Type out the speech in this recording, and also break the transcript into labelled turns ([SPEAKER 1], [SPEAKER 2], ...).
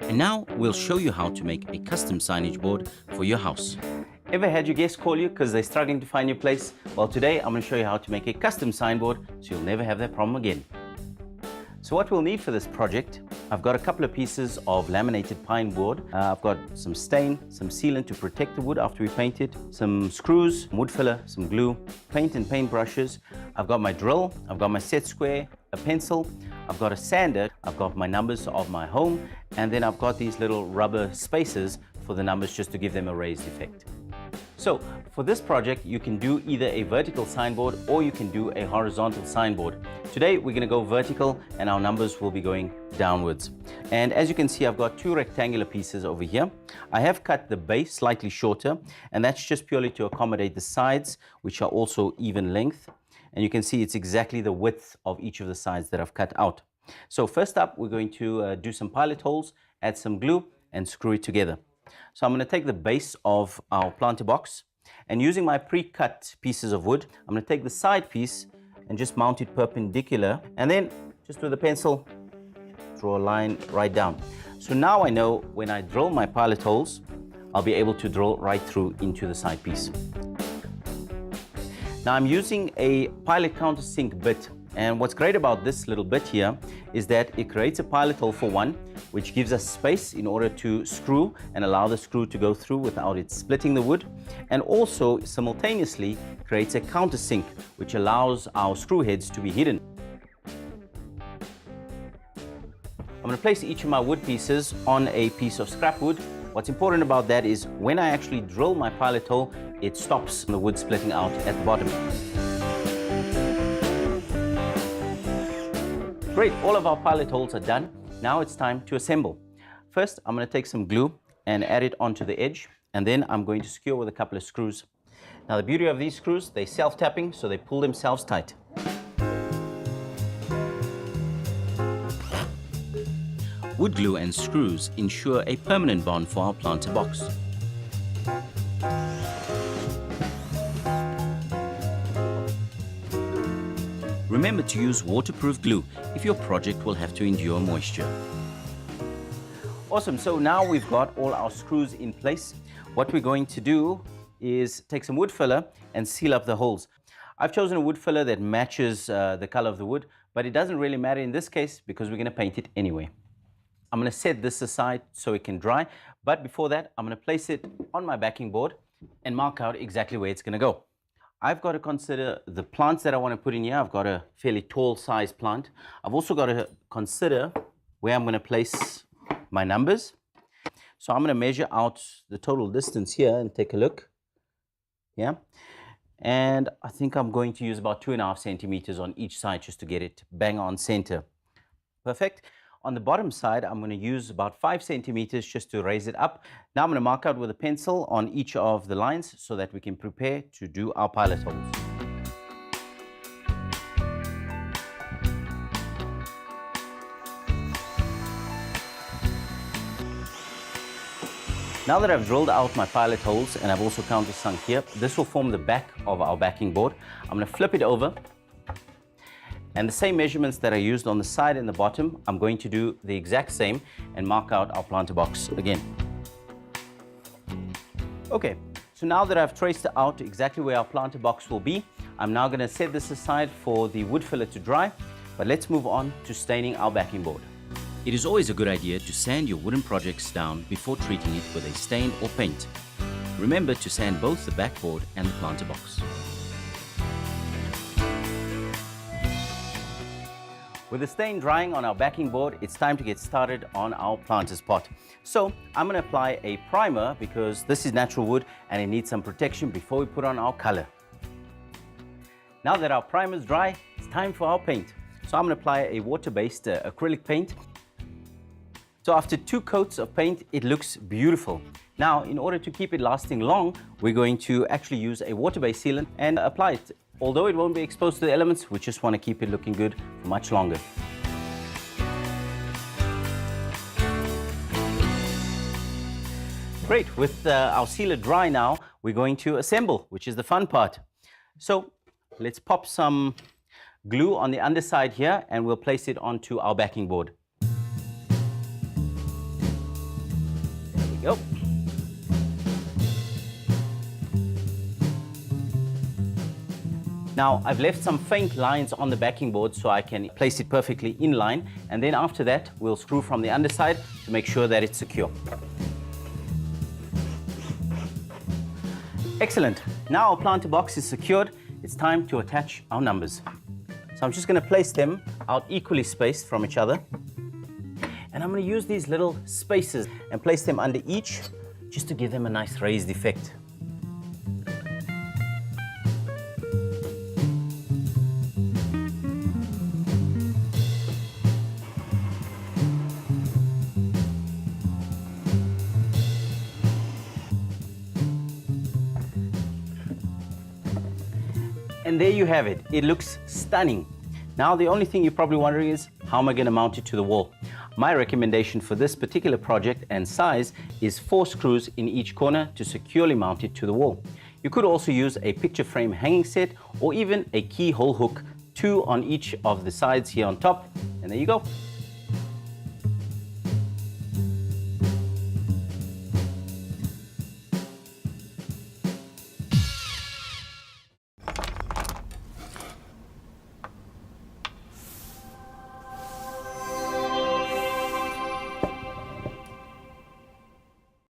[SPEAKER 1] And now we'll show you how to make a custom signage board for your house.
[SPEAKER 2] Ever had your guests call you because they're struggling to find your place? Well, today I'm going to show you how to make a custom signboard so you'll never have that problem again. So what we'll need for this project, I've got a couple of pieces of laminated pine board. I've got some stain, some sealant to protect the wood after we paint it, some screws, wood filler, some glue, paint and paint brushes. I've got my drill, I've got my set square, a pencil, I've got a sander, I've got my numbers of my home, and then I've got these little rubber spacers for the numbers just to give them a raised effect. So for this project, you can do either a vertical signboard or you can do a horizontal signboard. Today, we're going to go vertical and our numbers will be going downwards. And as you can see, I've got two rectangular pieces over here. I have cut the base slightly shorter, and that's just purely to accommodate the sides, which are also even length. And you can see it's exactly the width of each of the sides that I've cut out. So first up, we're going to do some pilot holes, add some glue and screw it together. So I'm going to take the base of our planter box, and using my pre-cut pieces of wood, I'm going to take the side piece and just mount it perpendicular, and then just with a pencil draw a line right down. So now I know when I drill my pilot holes, I'll be able to drill right through into the side piece. Now I'm using a pilot countersink bit, and what's great about this little bit here is that it creates a pilot hole for one, which gives us space in order to screw and allow the screw to go through without it splitting the wood, and also simultaneously creates a countersink, which allows our screw heads to be hidden. I'm going to place each of my wood pieces on a piece of scrap wood. What's important about that is when I actually drill my pilot hole, it stops the wood splitting out at the bottom. Great, all of our pilot holes are done. Now it's time to assemble. First, I'm going to take some glue and add it onto the edge, and then I'm going to secure with a couple of screws. Now the beauty of these screws, they're self-tapping, so they pull themselves tight.
[SPEAKER 1] Wood glue and screws ensure a permanent bond for our planter box. Remember to use waterproof glue if your project will have to endure moisture.
[SPEAKER 2] Awesome, so now we've got all our screws in place. What we're going to do is take some wood filler and seal up the holes. I've chosen a wood filler that matches the color of the wood, but it doesn't really matter in this case because we're going to paint it anyway. I'm going to set this aside so it can dry, but before that, I'm going to place it on my backing board and mark out exactly where it's going to go. I've got to consider the plants that I want to put in here. I've got a fairly tall size plant. I've also got to consider where I'm going to place my numbers. So I'm going to measure out the total distance here and take a look. Yeah. And I think I'm going to use about 2.5 centimeters on each side just to get it bang on center. Perfect. On the bottom side, I'm going to use about 5 centimeters just to raise it up. Now I'm going to mark out with a pencil on each of the lines so that we can prepare to do our pilot holes. Now that I've drilled out my pilot holes and I've also countersunk here, this will form the back of our backing board. I'm going to flip it over. And the same measurements that I used on the side and the bottom, I'm going to do the exact same and mark out our planter box again. Okay, so now that I've traced out exactly where our planter box will be, I'm now going to set this aside for the wood filler to dry, but let's move on to staining our backing board.
[SPEAKER 1] It is always a good idea to sand your wooden projects down before treating it with a stain or paint. Remember to sand both the backboard and the planter box.
[SPEAKER 2] With the stain drying on our backing board, it's time to get started on our planter's pot. So I'm going to apply a primer because this is natural wood and it needs some protection before we put on our color. Now that our primer is dry, it's time for our paint. So I'm going to apply a water-based acrylic paint. So after 2 coats of paint, it looks beautiful. Now, in order to keep it lasting long, we're going to actually use a water-based sealant and apply it. Although it won't be exposed to the elements, we just want to keep it looking good for much longer. Great, with our sealer dry now, we're going to assemble, which is the fun part. So let's pop some glue on the underside here and we'll place it onto our backing board. we go. Now, I've left some faint lines on the backing board so I can place it perfectly in line, and then after that, we'll screw from the underside to make sure that it's secure. Excellent. Now our planter box is secured. It's time to attach our numbers. So I'm just going to place them out equally spaced from each other. And I'm going to use these little spaces and place them under each just to give them a nice raised effect. And there you have it. It looks stunning. Now the only thing you're probably wondering is, how am I going to mount it to the wall? My recommendation for this particular project and size is 4 screws in each corner to securely mount it to the wall. You could also use a picture frame hanging set or even a keyhole hook, 2 on each of the sides here on top, and there you go.